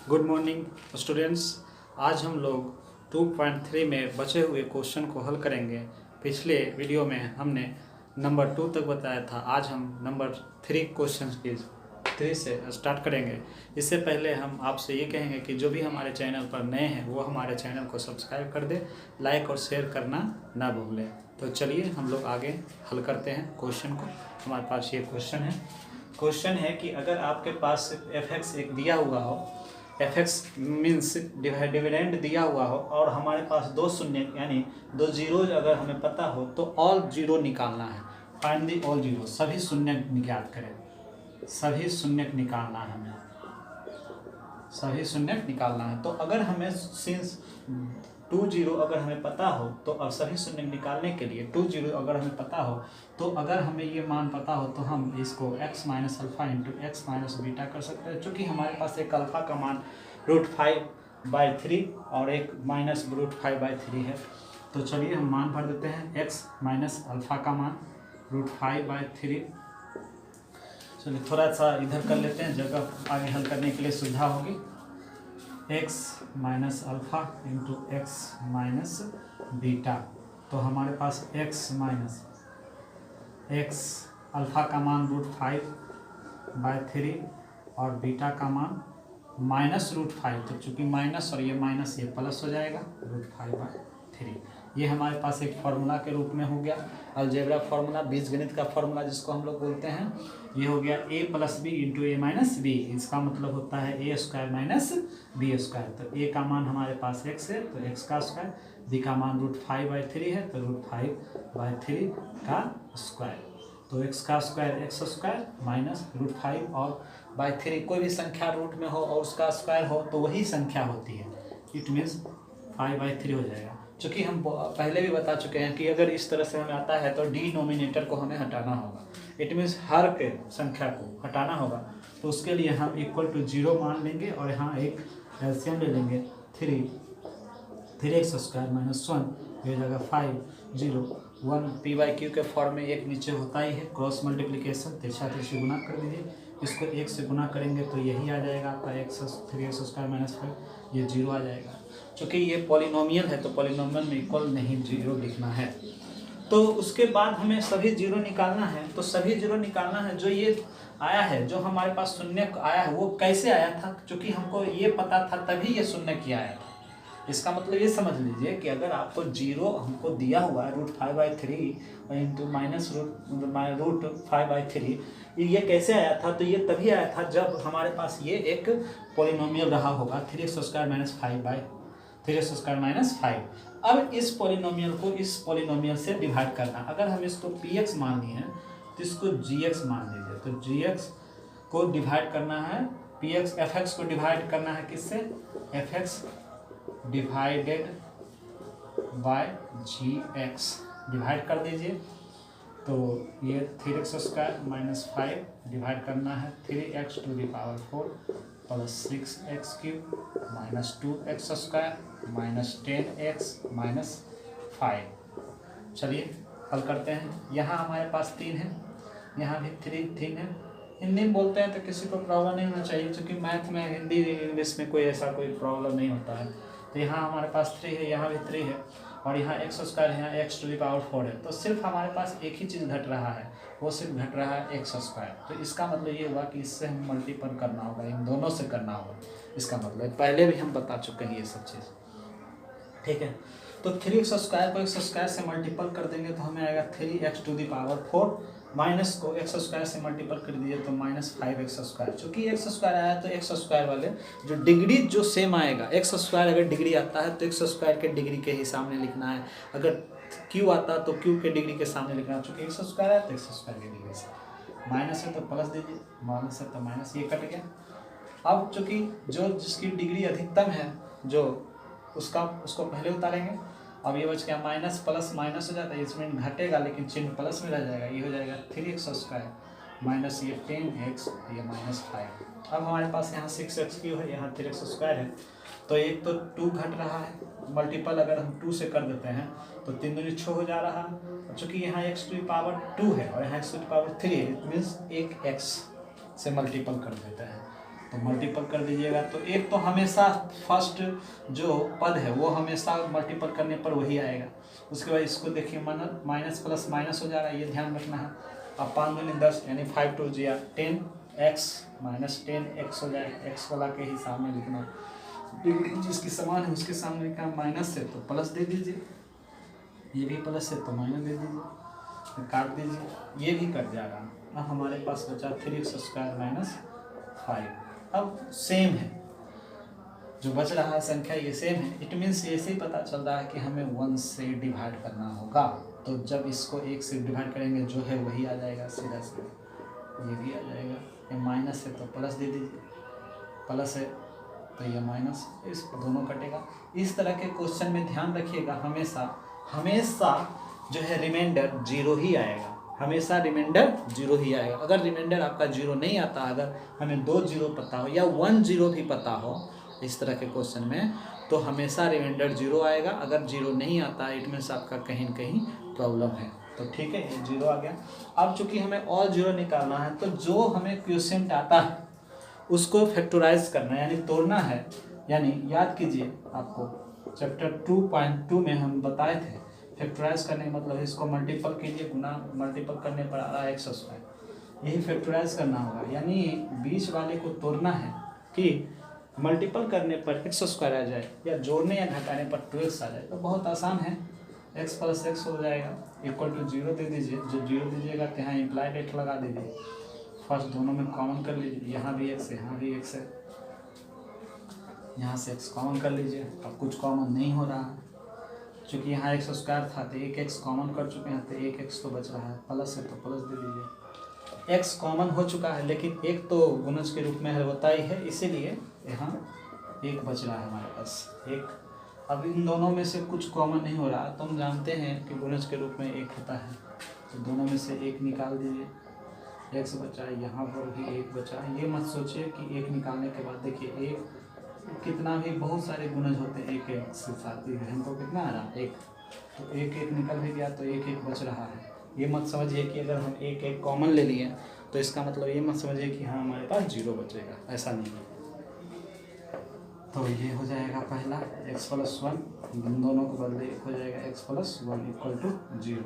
Good morning students. आज हम लोग 2.3 में बचे हुए क्वेश्चन को हल करेंगे। पिछले वीडियो में हमने नंबर 2 तक बताया था। आज हम नंबर 3 क्वेश्चन की 3 से स्टार्ट करेंगे। इससे पहले हम आपसे ये कहेंगे कि जो भी हमारे चैनल पर नए हैं वो हमारे चैनल को सब्सक्राइब कर दे, लाइक और शेयर करना ना भूलें। तो चलिए हम लोग आगे हल करते हैं क्वेश्चन को। हमारे पास ये क्वेश्चन है कि अगर आपके पास f(x) एक दिया हुआ हो, f(x) मीन्स डिविडेंड दिया हुआ हो और हमारे पास दो शून्य यानी दो जीरो अगर हमें पता हो तो ऑल जीरो निकालना है। फाइंड दी ऑल जीरो, सभी शून्य ज्ञात करें। सभी शून्य निकालना है हमें, सभी शून्य निकालना है। तो अगर हमें सिंस 2 0 अगर हमें पता हो तो अब सभी शून्य निकालने के लिए 2 0 अगर हमें पता हो तो अगर हमें ये मान पता हो तो हम इसको x minus alpha into x minus beta कर सकते हैं। चूँकि हमारे पास एक अल्फ़ा का मान √5/3 और एक माइनस √5/3 है। तो चलिए हम मान भर देते हैं। x माइनस अल्फ़ा का मान √5/3। चलिए थोड़ा सा इधर कर लेते हैं, जगह आगे हल करने के लिए सुविधा होगी। x minus alpha into x minus beta. तो हमारे पास x माइनस x अल्फ़ा का मान √5/3 और बीटा का मान माइनस √5। तो चूँकि माइनस और ये माइनस ये प्लस हो जाएगा √5/3। ये हमारे पास एक फार्मूला के रूप में हो गया। अलजेब्रा फार्मूला, बीजगणित का फार्मूला जिसको हम लोग बोलते हैं, ये हो गया a plus B into A minus B. इसका मतलब होता है a² माइनस b²। तो a का मान हमारे पास x है तो x का स्क्वायर, b का मान √5/3 है तो √5/3 का स्क्वायर। तो x का स्क्वायर x² माइनस √5 और /3 कोई भी संख्या रूट में हो और उसका स्क्वायर हो तो वही संख्या होती है। इट मीन्स 5/3 हो जाएगा। चूँकि हम पहले भी बता चुके हैं कि अगर इस तरह से हमें आता है तो डिनोमिनेटर को हमें हटाना होगा। इट मीन्स हर के संख्या को हटाना होगा। तो उसके लिए हम =0 मान लेंगे और यहाँ एक एलसीएम ले लेंगे 3x² माइनस 1 ये जगह 5 0 1 p/q के फॉर्म में एक नीचे होता ही है, क्रॉस मल्टीप्लिकेशन, तिरछा तिरछी गुना कर दीजिए। इसको 1 से गुना करेंगे तो यही आ जाएगा आपका 3x² माइनस 5, ये 0 आ जाएगा। चूँकि ये पॉलिनोमियल है तो पॉलिनोमियल में इक्वल नहीं 0 लिखना है। तो उसके बाद हमें सभी जीरो निकालना है। तो सभी जीरो निकालना है जो ये आया है, जो हमारे पास शून्य आया है वो कैसे आया था, चूँकि हमको ये पता था तभी ये शून्य किया आया था। इसका मतलब ये समझ लीजिए कि अगर आपको जीरो हमको दिया हुआ है √5/3 इंटू माइनस √5/3, ये कैसे आया था, तो ये तभी आया था जब हमारे पास ये एक पॉलिनोमियल रहा होगा 3x² माइनस 5। अब इस पॉलिनोमियल को इस पॉलिनोमियल से डिवाइड करना। अगर हम इसको px मान लिए हैं तो इसको gx मान लीजिए। तो gx को डिवाइड करना है, fx को डिवाइड करना है किससे, fx divided by gx divide कर दीजिए। तो ये 3x² माइनस 5 डिवाइड करना है 3x⁴ plus 6x³ minus 2x² minus 10x minus 5। चलिए हल करते हैं। यहाँ हमारे पास 3 है, यहाँ भी 3 है। हिंदी में बोलते हैं तो किसी को प्रॉब्लम नहीं होना चाहिए, क्योंकि मैथ में हिंदी इंग्लिश में कोई ऐसा कोई प्रॉब्लम नहीं होता है। तो यहाँ हमारे पास 3 है, यहाँ भी 3 है और यहाँ x² है, यहाँ x⁴ है। तो सिर्फ हमारे पास एक ही चीज़ घट रहा है, वो सिर्फ घट रहा है x²। तो इसका मतलब ये हुआ कि इससे हम मल्टीपल करना होगा, इन दोनों से करना होगा। इसका मतलब पहले भी हम बता चुके हैं ये सब चीज़, ठीक है। तो 3x² को x² से मल्टीपल कर देंगे तो हमें आएगा 3x⁴ माइनस को x² से मल्टीपल कर दीजिए तो माइनस 5x²। चूँकि x² आया तो x² वाले जो डिग्री जो सेम आएगा, x² अगर डिग्री आता है तो x² के डिग्री के ही सामने लिखना है, अगर q आता तो q के डिग्री के सामने लिखना है। चूँकि x² आया तो x² के डिग्री से, माइनस है तो प्लस दीजिए, माइनस है तो माइनस, ये कट गया। अब चूँकि जो जिसकी डिग्री अधिकतम है जो उसको पहले उतारेंगे। अब ये बच गया माइनस प्लस माइनस हो जाता है, इसमें घटेगा लेकिन चिन्ह प्लस में रह जाएगा। ये हो जाएगा 3x² माइनस ये 10x, ये माइनस 5। अब हमारे पास यहाँ 6x³ है, यहाँ 3x² है। तो एक तो 2 घट रहा है, मल्टीपल अगर हम 2 से कर देते हैं तो 3 दूनी 6 हो जा रहा है। चूँकि यहाँ x⁴ है और यहाँ x⁴ है, इट मीन्स एक x से मल्टीपल कर देते हैं तो मल्टीपल कर दीजिएगा। तो एक तो हमेशा फर्स्ट जो पद है वो हमेशा मल्टीपल करने पर वही आएगा। उसके बाद इसको देखिए माइनस प्लस माइनस हो जा रहा है, ये ध्यान रखना है। अब 5 दूनी 10 यानी 5 2 जा 10x माइनस 10x हो जाएगा। एक्स वाला के हिसाब में लिखना, जिसकी समान है उसके सामने का माइनस है तो प्लस दे दीजिए, ये भी प्लस है तो माइनस दे दीजिए, काट दीजिए, ये भी कट जाएगा। अब हमारे पास बचा 3x² माइनस 5। अब सेम है, जो बच रहा है संख्या ये सेम है। इट मीन्स ऐसे ही पता चल रहा है कि हमें 1 से डिवाइड करना होगा। तो जब इसको 1 से डिवाइड करेंगे जो है वही आ जाएगा सीधा सीधा, ये भी आ जाएगा। ये माइनस है तो प्लस दे दीजिए, प्लस है तो ये माइनस, इस दोनों कटेगा। इस तरह के क्वेश्चन में ध्यान रखिएगा, हमेशा जो है रिमाइंडर 0 ही आएगा, हमेशा रिमाइंडर 0 ही आएगा। अगर रिमाइंडर आपका 0 नहीं आता, अगर हमें 2 0 पता हो या 1 0 भी पता हो इस तरह के क्वेश्चन में, तो हमेशा रिमाइंडर 0 आएगा। अगर 0 नहीं आता इट मीन्स आपका कहीं न कहीं प्रॉब्लम है। तो ठीक है, ये 0 आ गया। अब चूंकि हमें और 0 निकालना है तो जो हमें क्वेश्चन आता है उसको फैक्टराइज करना है, यानी तोड़ना है। यानी याद कीजिए, आपको चैप्टर 2.2 में हम बताए थे फैक्टराइज करने का मतलब है इसको मल्टीपल कीजिए, गुना मल्टीपल करने पर आ रहा है x², यही फैक्टराइज करना होगा। यानी बीच वाले को तोड़ना है कि मल्टीपल करने पर x² आ जाए या जोड़ने या घटाने पर 2x आ जाए। तो बहुत आसान है, x + x हो जाएगा इक्वल टू 0 दे दीजिए। जो 0 दीजिएगा तो यहाँ इम्प्लाइड x लगा दीजिए, फर्स्ट दोनों में कॉमन कर लीजिए, यहाँ भी x है यहाँ भी x है, यहाँ से x कॉमन कर लीजिए। अब कुछ कॉमन नहीं हो रहा है, चूँकि यहाँ x² था तो एक x कॉमन कर चुके हैं तो एक x तो बच रहा है, प्लस है तो प्लस दे दीजिए। x कॉमन हो चुका है लेकिन एक तो गुणज के रूप में होता ही है, इसीलिए यहाँ एक बच रहा है हमारे पास एक। अब इन दोनों में से कुछ कॉमन नहीं हो रहा, तो हम जानते हैं कि गुणज के रूप में एक होता है, तो दोनों में से एक निकाल दीजिए। x बचा, यहाँ पर भी एक बचा। ये मत सोचिए कि एक निकालने के बाद देखिए एक कितना भी बहुत सारे गुणज होते हैं एक एक से साथ ही, हमको कितना आ रहा है एक, तो एक एक निकल भी गया तो एक एक बच रहा है। ये मत समझिए कि अगर हम एक एक कॉमन ले लिए तो इसका मतलब ये मत समझिए कि हाँ हमारे पास 0 बचेगा, ऐसा नहीं है। तो ये हो जाएगा पहला x + 1, दोनों को बदले एक हो जाएगा x + 1 = 0।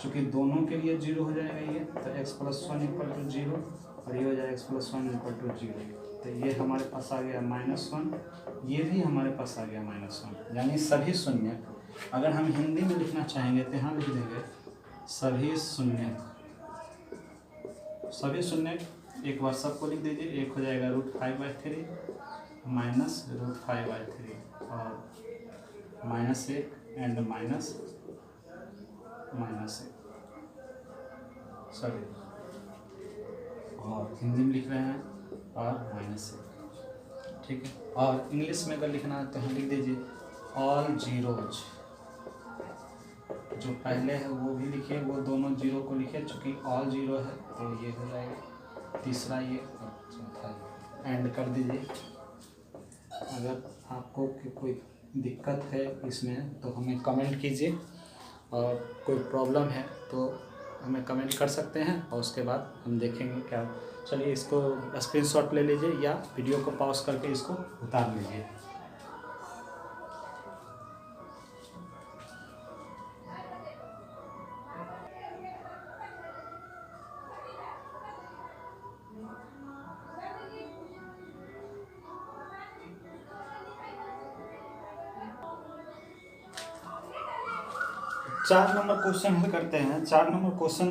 चूँकि दोनों के लिए 0 हो जाएगा ये, तो x + 1 = 0 और ये हो जाएगा x + 1 = 0। तो ये हमारे पास आ गया -1, ये भी हमारे पास आ गया -1। यानी सभी शून्य, अगर हम हिंदी में लिखना चाहेंगे तो यहाँ लिख देंगे सभी शून्य। एक बार सबको लिख दीजिए, एक हो जाएगा √5/3 -√5/3 और -1 एंड -1 सॉरी, और हिंदी में लिख रहे हैं और -1, ठीक है। और इंग्लिश में अगर लिखना है तो हम लिख दीजिए ऑल जीरोज, जो पहले है वो भी लिखिए, वो दोनों 0 को लिखिए, चूँकि ऑल 0 है तो ये हो जाएगा तीसरा ये और चौथा एंड कर दीजिए। अगर आपको कोई दिक्कत है इसमें तो हमें कमेंट कीजिए, और कोई प्रॉब्लम है तो हमें कमेंट कर सकते हैं और उसके बाद हम देखेंगे क्या। चलिए इसको स्क्रीनशॉट ले लीजिए या वीडियो को पॉज करके इसको उतार लीजिए। चार नंबर क्वेश्चन हल करते हैं। 4 नंबर क्वेश्चन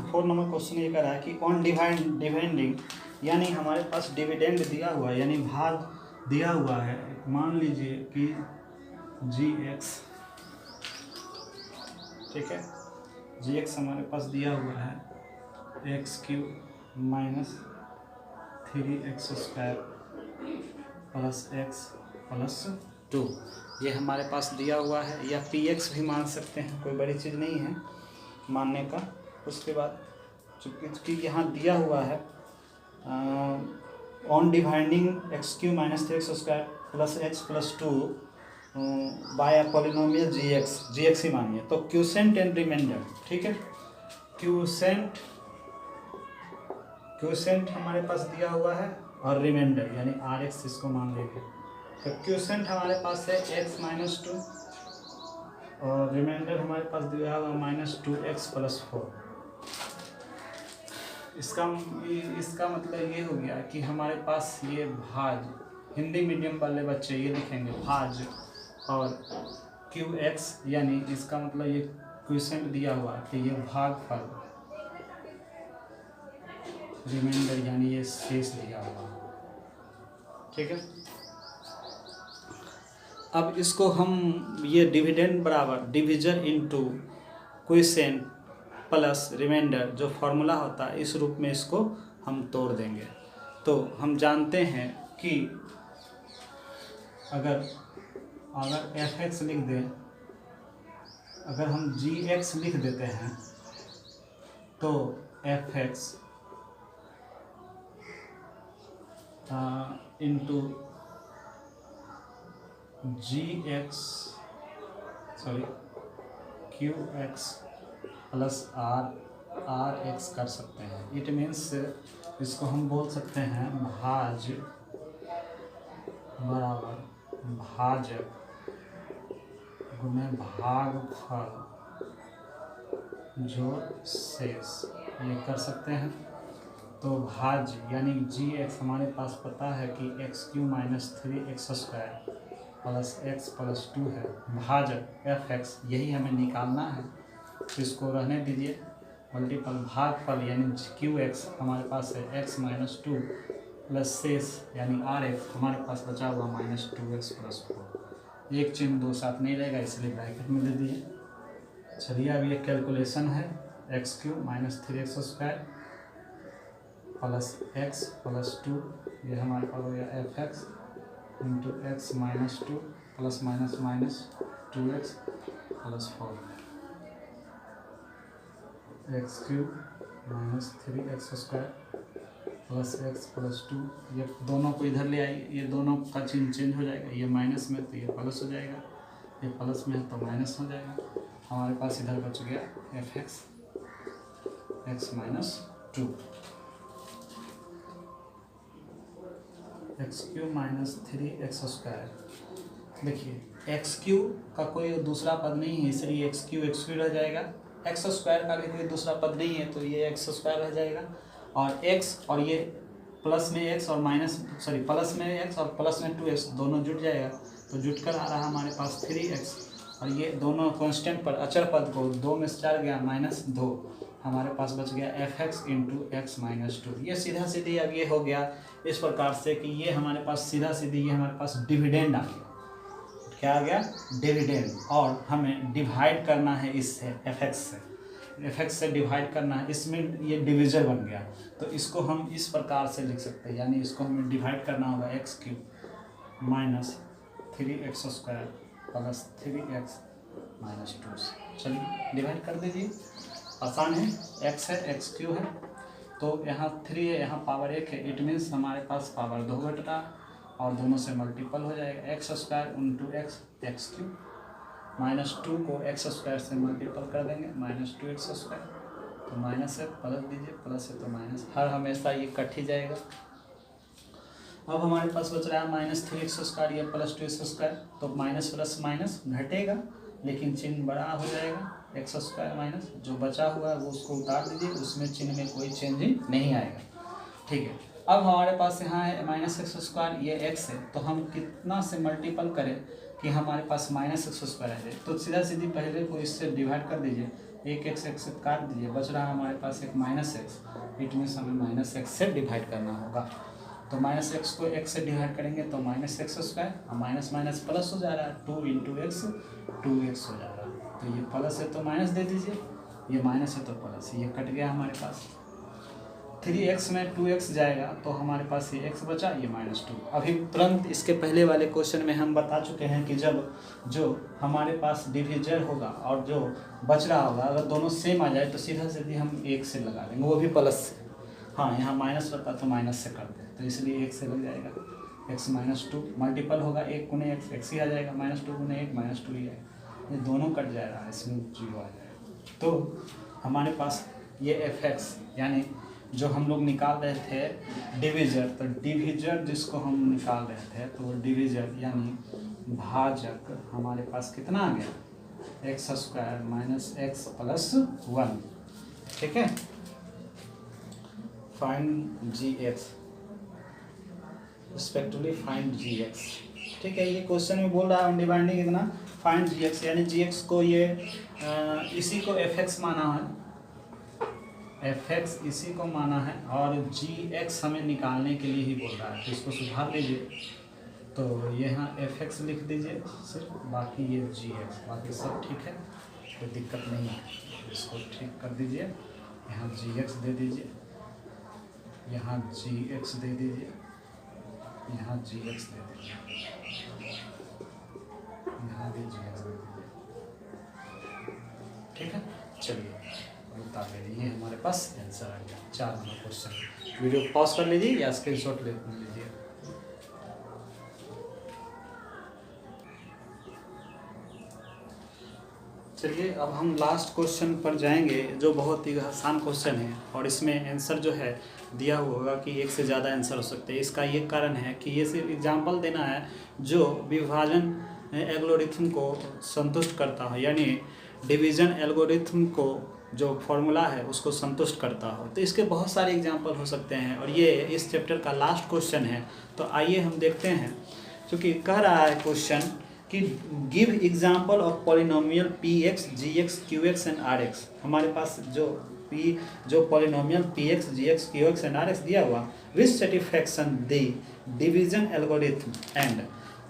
4 नंबर क्वेश्चन ये कह रहा है कि ऑन डिविडेंड, यानी हमारे पास डिविडेंड दिया हुआ है, यानी भाग दिया हुआ है। मान लीजिए कि gx, ठीक है, gx हमारे पास दिया हुआ है x³ - 3x² + x + 2, ये हमारे पास दिया हुआ है, या px भी मान सकते हैं, कोई बड़ी चीज़ नहीं है मानने का। उसके बाद चूँकि यहाँ दिया हुआ है on dividing x³ - 3x² + x + 2 by a polynomial gx ही मानिए। तो क्वोशिएंट एंड रिमाइंडर, ठीक है, क्वोशिएंट क्वोशेंट हमारे पास दिया हुआ है और रिमाइंडर यानी आर एक्स इसको मान लेंगे। तो क्वोशेंट हमारे पास है एक्स माइनस 2 और रिमाइंडर हमारे पास दिया हुआ -2x+4। इसका मतलब ये हो गया कि हमारे पास ये भाज, हिंदी मीडियम वाले बच्चे ये लिखेंगे भाज और qx, यानी इसका मतलब ये क्वोशेंट दिया हुआ कि ये भागफल रिमाइंडर यानी ये शेष दिया हुआ। ठीक है, अब इसको हम ये डिविडेंड बराबर division into quotient plus remainder जो फॉर्मूला होता है इस रूप में इसको हम तोड़ देंगे। तो हम जानते हैं कि अगर fx लिख दें, अगर हम gx लिख देते हैं तो fx into qx plus R X कर सकते हैं। इट मीन्स इसको हम बोल सकते हैं भाज बराबर भाजक गुणे भागफल जो शेष, ये कर सकते हैं। तो भाज यानी जी एक्स हमारे पास पता है कि x³ - 3x² प्लस x+2 है, भाजक fx यही हमें निकालना है। तो इसको रहने दीजिए, मल्टीपल भागफल यानी qx हमारे पास है x-2 प्लस शेष यानी rx हमारे पास बचा हुआ -2x+4। एक चिन्ह दो साथ नहीं रहेगा इसलिए ब्रैकेट में दे दिए। चलिए अब ये कैलकुलेशन है x³ - 3x² प्लस x+2, ये हमारे पास हो गया fx into x-2 plus -2x+4 x³ - 3x² plus x+2। ये दोनों को इधर ले आइए, ये दोनों का चिन्ह चेंज हो जाएगा, ये माइनस में तो ये प्लस हो जाएगा, ये प्लस में है तो माइनस हो जाएगा। हमारे पास इधर बच गया fx x-2 x³ - 3x²। देखिए x³ का कोई दूसरा पद नहीं है इसलिए x³ रह जाएगा, x² का भी कोई दूसरा पद नहीं है तो ये x² रह जाएगा, और x और ये प्लस में x और प्लस में x और प्लस में 2x दोनों जुट जाएगा, तो जुट कर आ रहा हमारे पास 3x, और ये दोनों कांस्टेंट पर अचर पद को 2 में से 4 गया -2, हमारे पास बच गया fx इंटू x-2। ये सीधा सीधी अब ये हो गया इस प्रकार से कि ये हमारे पास सीधा सीधी ये हमारे पास डिविडेंड आ गया। क्या आ गया? डिविडेंड। और हमें डिवाइड करना है इससे, fx से डिवाइड करना है, इसमें ये डिविजन बन गया, तो इसको हम इस प्रकार से लिख सकते हैं, यानी इसको हमें डिवाइड करना होगा x³ - 3x² प्लस 3x-2 से। चलिए डिवाइड कर दीजिए, आसान है, x है x³ है तो यहाँ 3 है, यहाँ पावर 1 है, इट मीन्स हमारे पास पावर 2 घट रहा और दोनों से मल्टीपल हो जाएगा, x² इंटू x³ -2 को x² से मल्टीपल कर देंगे, -2x², तो माइनस है प्लस दीजिए, प्लस है तो माइनस, हर हमेशा ये कट ही जाएगा। अब हमारे पास बच रहा है -3x² या +2x², तो माइनस प्लस माइनस घटेगा लेकिन चिन्ह बड़ा हो जाएगा, x² माइनस जो बचा हुआ है वो उसको उतार दीजिए, उसमें चिन्ह में कोई चेंजिंग नहीं आएगा। ठीक है, अब हमारे पास यहाँ है -x², ये x है, तो हम कितना से मल्टीपल करें कि हमारे पास -x² आ जाए, तो सीधा सीधी पहले को इससे डिवाइड कर दीजिए, एक x से काट दीजिए, बच रहा है हमारे पास एक -x, इट मीन्स हमें -x से डिवाइड करना होगा। तो -x को x से डिवाइड करेंगे तो -x², और माइनस माइनस प्लस हो जा रहा है, 2 इंटू x 2x हो जा रहा है, तो ये प्लस है तो माइनस दे दीजिए, ये माइनस है तो प्लस, ये कट गया हमारे पास। 3x में 2x जाएगा तो हमारे पास ये x बचा, ये -2। अभी तुरंत इसके पहले वाले क्वेश्चन में हम बता चुके हैं कि जब जो हमारे पास डिविजन होगा और जो बच रहा होगा अगर दोनों सेम आ जाए तो सीधा सीधी हम 1 से लगा देंगे, वो भी प्लस से। हाँ, यहाँ माइनस रहता तो माइनस से कर दें, तो इसलिए 1 से लग जाएगा, x-2 मल्टीपल होगा 1 गुने x ही आ जाएगा, -2 गुने 1 -2 ही आएगा, ये दोनों कट जाएगा, इसमें 0 आ जाएगा। तो हमारे पास ये fx यानी जो हम लोग निकाल रहे थे डिविजर, तो डिविजर जिसको हम निकाल रहे थे तो वो डिविजर यानी भाजक हमारे पास कितना आ गया, x square minus x plus 1। ठीक है, फाइंड जी एक्स, रिस्पेक्टिवली फाइंड जी एक्स। ठीक है, ये क्वेश्चन में बोल रहा है अनडिवाइडिंग कितना, फाइंड जी एक्स, यानी जी एक्स को ये इसी को एफ एक्स माना है, एफ एक्स इसी को माना है, और जी एक्स हमें निकालने के लिए ही बोल रहा है, तो इसको सुधार लीजिए। तो यहाँ एफ एक्स लिख दीजिए सिर्फ, बाकी ये जी एक्स, बाकी सब ठीक है, कोई दिक्कत नहीं है, इसको ठीक कर दीजिए। यहाँ जी एक्स दे दीजिए, यहाँ जी एक्स दे दीजिए, यहाँ जी एक्स दे दीजिए, यहाँ भी जी एक्स दे दीजिए। ठीक है, चलिए उतार ले लीजिए, हमारे पास आंसर आ गया 4 नंबर क्वेश्चन। वीडियो पॉज कर लीजिए या स्क्रीनशॉट ले लीजिए। चलिए अब हम लास्ट क्वेश्चन पर जाएंगे, जो बहुत ही आसान क्वेश्चन है, और इसमें आंसर जो है दिया हुआ होगा कि एक से ज़्यादा आंसर हो सकते हैं। इसका ये कारण है कि ये सिर्फ एग्जाम्पल देना है जो विभाजन एल्गोरिथम को संतुष्ट करता हो, यानी डिवीज़न एल्गोरिथम को जो फॉर्मूला है उसको संतुष्ट करता हो। तो इसके बहुत सारे एग्जाम्पल हो सकते हैं, और ये इस चैप्टर का लास्ट क्वेश्चन है। तो आइए हम देखते हैं, क्योंकि कह रहा है क्वेश्चन कि give example of polynomial P X G X Q X and R X. हमारे पास जो polynomial P X G X Q X and R X दिया हुआ, which satisfaction the division algorithm end.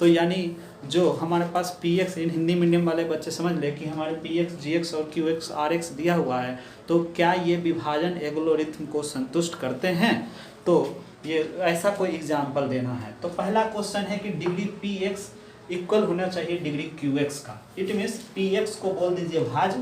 तो यानी जो हमारे पास P X, in Hindi medium वाले बच्चे समझ ले कि हमारे पी एक्स जी एक्स और क्यू एक्स आर एक्स दिया हुआ है, तो क्या ये विभाजन एल्गोरिथम को संतुष्ट करते हैं। तो ये ऐसा कोई एग्जाम्पल देना है। तो पहला क्वेश्चन है कि डिग्री पी एक्स इक्वल होना चाहिए डिग्री क्यू एक्स का। इट मीन्स पी एक्स को बोल दीजिए भाज,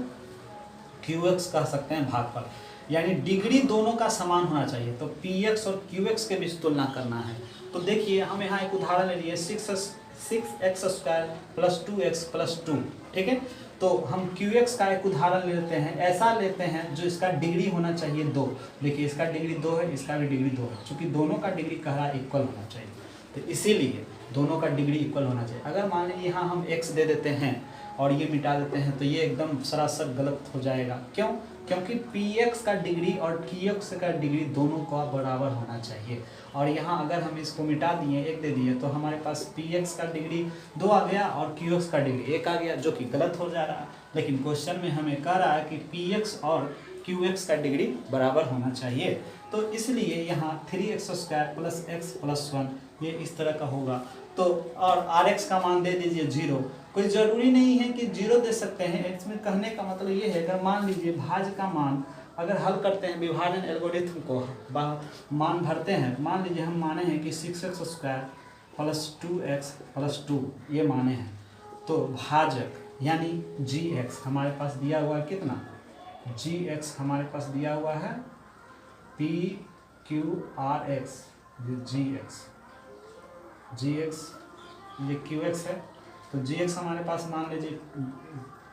क्यू एक्स कह सकते हैं भागफल, यानी डिग्री दोनों का समान होना चाहिए। तो पी एक्स और क्यू एक्स के बीच तुलना करना है। तो देखिए हम यहाँ एक उदाहरण ले लिए, 6x square plus 2x plus 2। ठीक है, तो हम क्यू एक्स का एक उदाहरण लेते हैं, ऐसा लेते हैं जो इसका डिग्री होना चाहिए 2। देखिए इसका डिग्री 2 है, इसका भी डिग्री 2 है, क्योंकि दोनों का डिग्री कह रहा इक्वल होना चाहिए, तो इसीलिए दोनों का डिग्री इक्वल होना चाहिए। अगर मान लीजिए यहाँ हम x दे देते हैं और ये मिटा देते हैं, तो ये एकदम सरासर गलत हो जाएगा। क्यों? क्योंकि px का डिग्री और qx का डिग्री दोनों का बराबर होना चाहिए। और यहाँ अगर हम इसको मिटा दिए, 1 दे दिए, तो हमारे पास px का डिग्री 2 आ गया और qx का डिग्री 1 आ गया, जो कि गलत हो जा रहा है। लेकिन क्वेश्चन में हमें कह रहा है कि px और qx का डिग्री बराबर होना चाहिए। तो इसलिए यहाँ 3x square plus X plus 1 ये इस तरह का होगा। तो और rx का मान दे दीजिए 0। कोई ज़रूरी नहीं है कि 0 दे सकते हैं। इसमें कहने का मतलब ये है, अगर मान लीजिए भाज्य का मान अगर हल करते हैं, विभाजन एल्गोरिथम को मान भरते हैं, मान लीजिए हम माने हैं कि 6x square plus 2x plus 2 ये माने हैं, तो भाजक यानी gx हमारे पास दिया हुआ है कितना, gx हमारे पास दिया हुआ है p q r x, gx ये qx है। तो gx हमारे पास मान लीजिए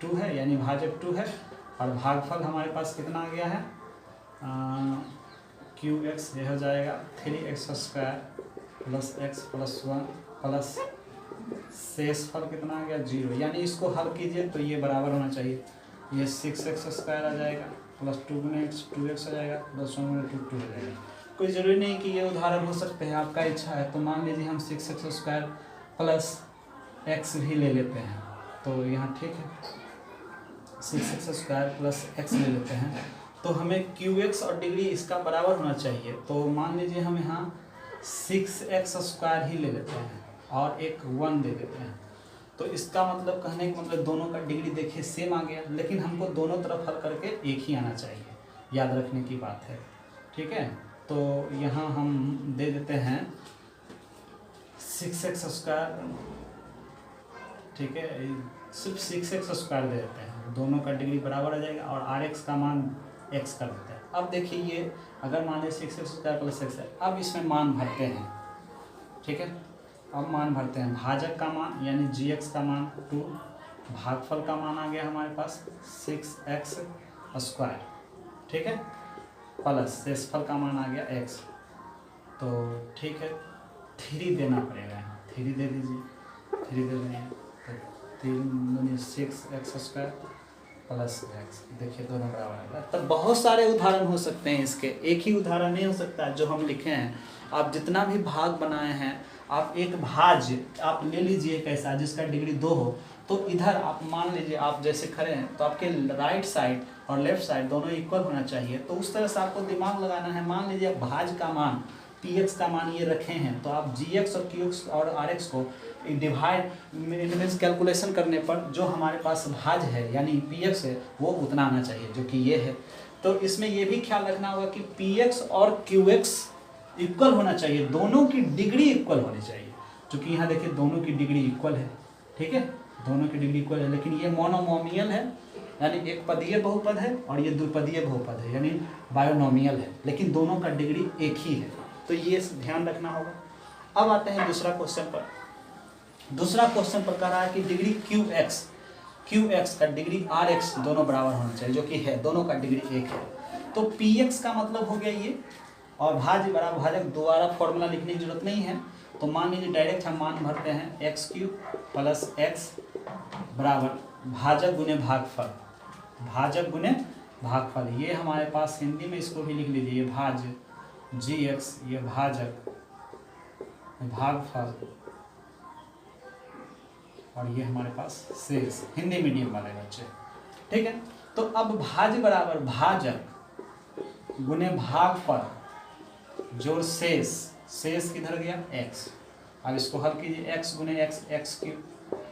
2 है, यानी भाजक 2 है, और भागफल हमारे पास कितना आ गया है qx, यह हो जाएगा 3x square plus X plus 1 plus शेषफल कितना आ गया 0। यानी इसको हल कीजिए तो ये बराबर होना चाहिए, ये 6x स्क्वायर आ जाएगा प्लस 2 गुना एक्स 2x आ जाएगा प्लस 1 गुना 2 हो जाएगा। कोई ज़रूरी नहीं कि ये उदाहरण हो सकते हैं, आपका इच्छा है तो मान लीजिए हम 6x स्क्वायर प्लस x भी ले लेते हैं, तो यहाँ ठीक है 6x स्क्वायर प्लस x ले लेते हैं। तो हमें qx और डिग्री इसका बराबर होना चाहिए, तो मान लीजिए हम यहाँ 6x स्क्वायर ही ले लेते हैं और एक 1 दे देते हैं। तो इसका मतलब कहने का मतलब दोनों का डिग्री देखिए सेम आ गया, लेकिन हमको दोनों तरफ हल करके एक ही आना चाहिए, याद रखने की बात है। ठीक है, तो यहाँ हम दे देते हैं 6x स्क्वायर, ठीक है, सिर्फ 6x स्क्वायर दे देते हैं, दोनों का डिग्री बराबर आ जाएगा, और rx का मान x कर देते हैं। अब देखिए ये अगर मान लीजिए 6x स्क्वायर प्लस x है, अब इसमें मान भरते हैं। ठीक है, अब मान भरते हैं, भाजक का मान यानी gx का मान 2, भागफल का मान आ गया हमारे पास 6x स्क्वायर। ठीक है, प्लस शेषफल का मान आ गया x। तो ठीक है, 3 देना पड़ेगा, 3 दे दीजिए, 3 दे देंगे तो 3 6 एक्स स्क्वायर प्लस एक्स। देखिए दोनों बराबर आएगा। तो बहुत सारे उदाहरण हो सकते हैं इसके, एक ही उदाहरण नहीं हो सकता जो हम लिखे हैं। आप जितना भी भाग बनाए हैं, आप एक भाज्य आप ले लीजिए कैसा जिसका डिग्री 2 हो, तो इधर आप मान लीजिए आप जैसे खड़े हैं तो आपके राइट साइड और लेफ्ट साइड दोनों इक्वल होना चाहिए। तो उस तरह से आपको दिमाग लगाना है। मान लीजिए आप भाज्य का मान px का मान ये रखे हैं, तो आप gx और qx और rx को डिवाइड मीन्स कैलकुलेशन करने पर जो हमारे पास भाज्य है यानी px है वो उतना आना चाहिए जो कि ये है। तो इसमें ये भी ख्याल रखना होगा कि px और qx इक्वल होना चाहिए, दोनों की डिग्री इक्वल होनी चाहिए। क्योंकि यहाँ देखिए दोनों की डिग्री इक्वल है, ठीक है, दोनों की डिग्री इक्वल है। लेकिन ये मोनोमोमियल है यानी एक पदीय बहुपद है और ये द्विपदीय बहुपद है यानी बायोनोमियल है, लेकिन दोनों का डिग्री एक ही है। तो ये ध्यान रखना होगा। अब आते हैं दूसरा क्वेश्चन पर। दूसरा क्वेश्चन पर कह रहा है कि डिग्री qx का डिग्री rx दोनों बराबर होना चाहिए, जो कि है, दोनों का डिग्री एक है। तो px का मतलब हो गया ये, और भाज्य बराबर भाजक दोबारा फॉर्मूला लिखने की जरूरत नहीं है। तो मान लीजिए डायरेक्ट हम मान भरते हैं x³ प्लस x बराबर भाजक गुने भागफल, भाजक गुने भागफल। ये हमारे पास हिंदी में इसको भी लिख लीजिए, ये भाज्य gx, ये भाजक भागफल, और ये हमारे पास शेष, हिंदी मीडियम वाले बच्चे, ठीक है। तो अब भाज्य बराबर भाजक गुने भागफल जोड़ शेष, शेष किधर गया x। अब इसको हल कीजिए, x गुने x, x³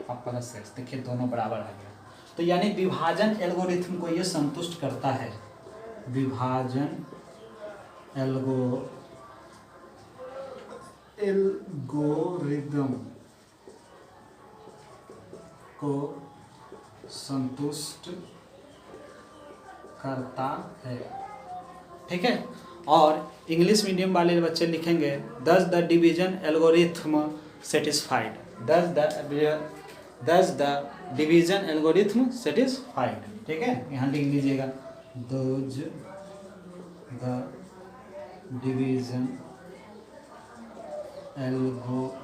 अब प्लस x। देखिए दोनों बराबर आ गया। तो यानी विभाजन एल्गोरिथम को ये संतुष्ट करता है, विभाजन एल्गोरिथम को संतुष्ट करता है, ठीक है। और इंग्लिश मीडियम वाले बच्चे लिखेंगे दस द डिवीजन एल्गोरिथम सेटिस्फाइड, दस द डिवीजन एल्गोरिथम सेटिस्फाइड, ठीक है। यहाँ लिख लीजिएगा those the division algorithm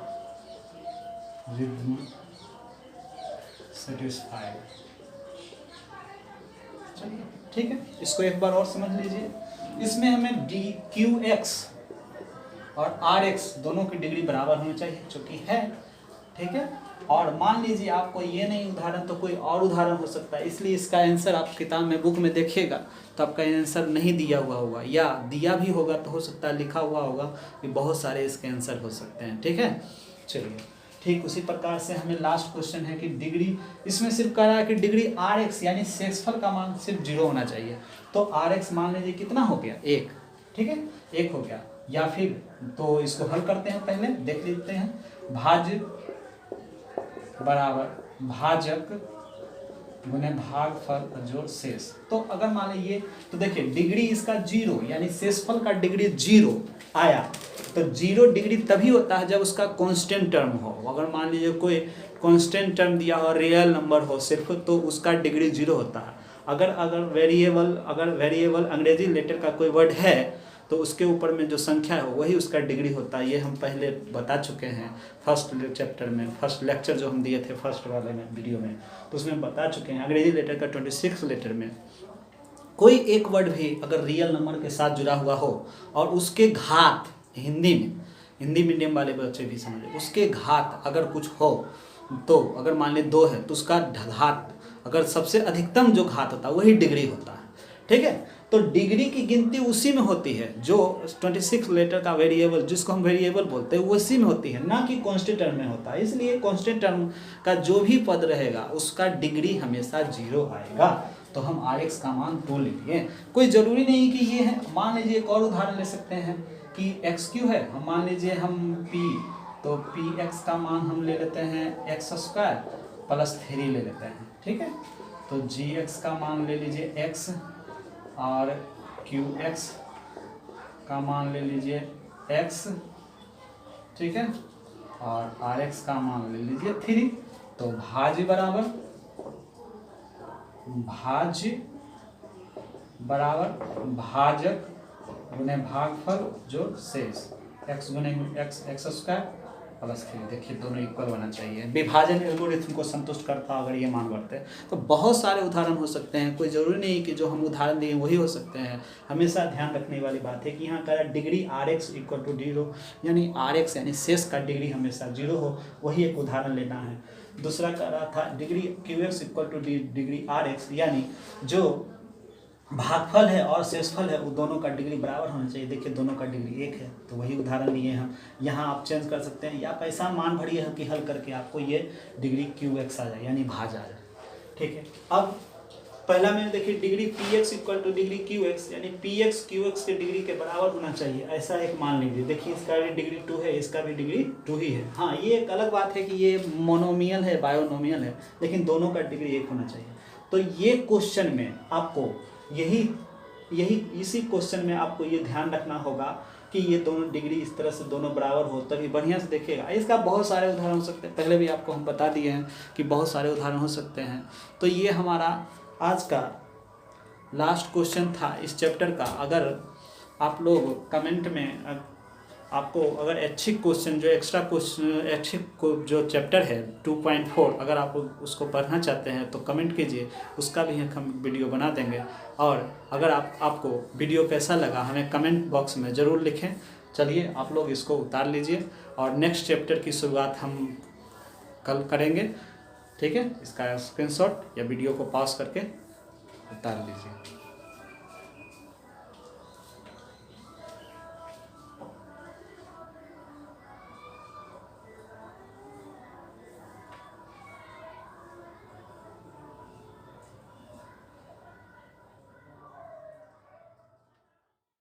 satisfied. चलिए ठीक है, इसको एक बार और समझ लीजिए। इसमें हमें qx और rx दोनों की डिग्री बराबर होनी चाहिए, जो कि है, ठीक है। और मान लीजिए आपको ये नहीं उदाहरण तो कोई और उदाहरण हो सकता है, इसलिए इसका आंसर आप किताब में बुक में देखिएगा तो आपका आंसर नहीं दिया हुआ होगा, या दिया भी होगा तो हो सकता है लिखा हुआ होगा कि बहुत सारे इसके आंसर हो सकते हैं, ठीक है। चलिए ठीक उसी प्रकार से हमें लास्ट क्वेश्चन है कि डिग्री, इसमें सिर्फ कह रहा है कि डिग्री rx यानी शेषफल का मान सिर्फ 0 होना चाहिए। तो rx मान लीजिए कितना हो गया, 1, ठीक है, 1 हो गया। या फिर तो इसको हल करते हैं, पहले देख लेते हैं, भाज्य बराबर भाजक गुने भागफल जोड़ शेष। तो अगर मान लीजिए तो देखिए डिग्री इसका 0 यानी शेषफल का डिग्री 0 आया, तो 0 डिग्री तभी होता है जब उसका कांस्टेंट टर्म हो। अगर मान लीजिए कोई कांस्टेंट टर्म दिया हो, रियल नंबर हो सिर्फ, तो उसका डिग्री 0 होता है। अगर वेरिएबल अंग्रेजी लेटर का कोई वर्ड है तो उसके ऊपर में जो संख्या है वही उसका डिग्री होता है। ये हम पहले बता चुके हैं फर्स्ट चैप्टर में, फर्स्ट लेक्चर जो हम दिए थे फर्स्ट वाले में वीडियो में, तो उसमें बता चुके हैं। अंग्रेजी लेटर का 26 लेटर में कोई एक वर्ड भी अगर रियल नंबर के साथ जुड़ा हुआ हो और उसके घात, हिंदी में, हिंदी मीडियम वाले बच्चे भी समझे, उसके घात अगर कुछ हो, तो अगर मान ली 2 है तो उसका घात, अगर सबसे अधिकतम जो घात होता है वही डिग्री होता है, ठीक है। तो डिग्री की गिनती उसी में होती है जो 26 लेटर का वेरिएबल, जिसको हम वेरिएबल बोलते हैं, उसी में होती है, ना कि कांस्टेंट टर्म में होता है। इसलिए कांस्टेंट टर्म का जो भी पद रहेगा उसका डिग्री हमेशा 0 आएगा। तो हम rx का मान 2 ले लिए, कोई ज़रूरी नहीं कि ये है। मान लीजिए एक और उदाहरण ले सकते हैं कि x³ है, हम मान लीजिए हम p, तो px का मान हम ले लेते हैं x² प्लस 3 ले लेते हैं, ठीक है। तो gx का मान ले लीजिए x और qx का मान ले लीजिए x, ठीक है, और rx का मान ले लीजिए 3। तो भाज्य बराबर भाजक गुने भागफल जो शेष x गुने एक्स स्क्वायर प्लस 3। देखिए दोनों इक्वल होना चाहिए। विभाजन एल्गोरिथम को संतुष्ट करता अगर ये मान करते हैं। तो बहुत सारे उदाहरण हो सकते हैं, कोई ज़रूरी नहीं कि जो हम उदाहरण दिए वही हो सकते हैं। हमेशा ध्यान रखने वाली बात है कि यहाँ का डिग्री Rx इक्वल टू 0, यानी Rx यानी शेष का डिग्री हमेशा 0 हो, वही एक उदाहरण लेना है। दूसरा कह रहा था degree Qx equal two degree Rx, यानी जो भागफल है और शेषफल है वो दोनों का डिग्री बराबर होना चाहिए। देखिए दोनों का डिग्री 1 है, तो वही उदाहरण लिए हम। यहाँ आप चेंज कर सकते हैं, या आप ऐसा मान भरिए कि हल करके आपको ये डिग्री Qx आ जाए, यानी भाज आ जाए। ठीक है, अब पहला में देखिए degree Px equal two degree Qx, यानी Px Qx के डिग्री के बराबर होना चाहिए, ऐसा एक मान लीजिए। देखिए इसका भी डिग्री 2 है, इसका भी डिग्री 2 ही है। हाँ, ये एक अलग बात है कि ये मोनोमियल है, बायोनोमियल है, लेकिन दोनों का डिग्री 1 होना चाहिए। तो ये क्वेश्चन में आपको इसी क्वेश्चन में आपको ये ध्यान रखना होगा कि ये दोनों डिग्री इस तरह से दोनों बराबर हो, तभी बढ़िया से देखिएगा। इसका बहुत सारे उदाहरण हो सकते हैं, पहले भी आपको हम बता दिए हैं कि बहुत सारे उदाहरण हो सकते हैं। तो ये हमारा आज का लास्ट क्वेश्चन था इस चैप्टर का। अगर आप लोग कमेंट में आपको अगर ऐच्छिक क्वेश्चन जो एक्स्ट्रा क्वेश्चन ऐच्छिक जो चैप्टर है 2.4 अगर आप उसको पढ़ना चाहते हैं तो कमेंट कीजिए, उसका भी हम वीडियो बना देंगे। और अगर आपको वीडियो कैसा लगा हमें कमेंट बॉक्स में ज़रूर लिखें। चलिए आप लोग इसको उतार लीजिए और नेक्स्ट चैप्टर की शुरुआत हम कल करेंगे। ठीक है, इसका स्क्रीनशॉट या वीडियो को पॉज करके उतार लीजिए।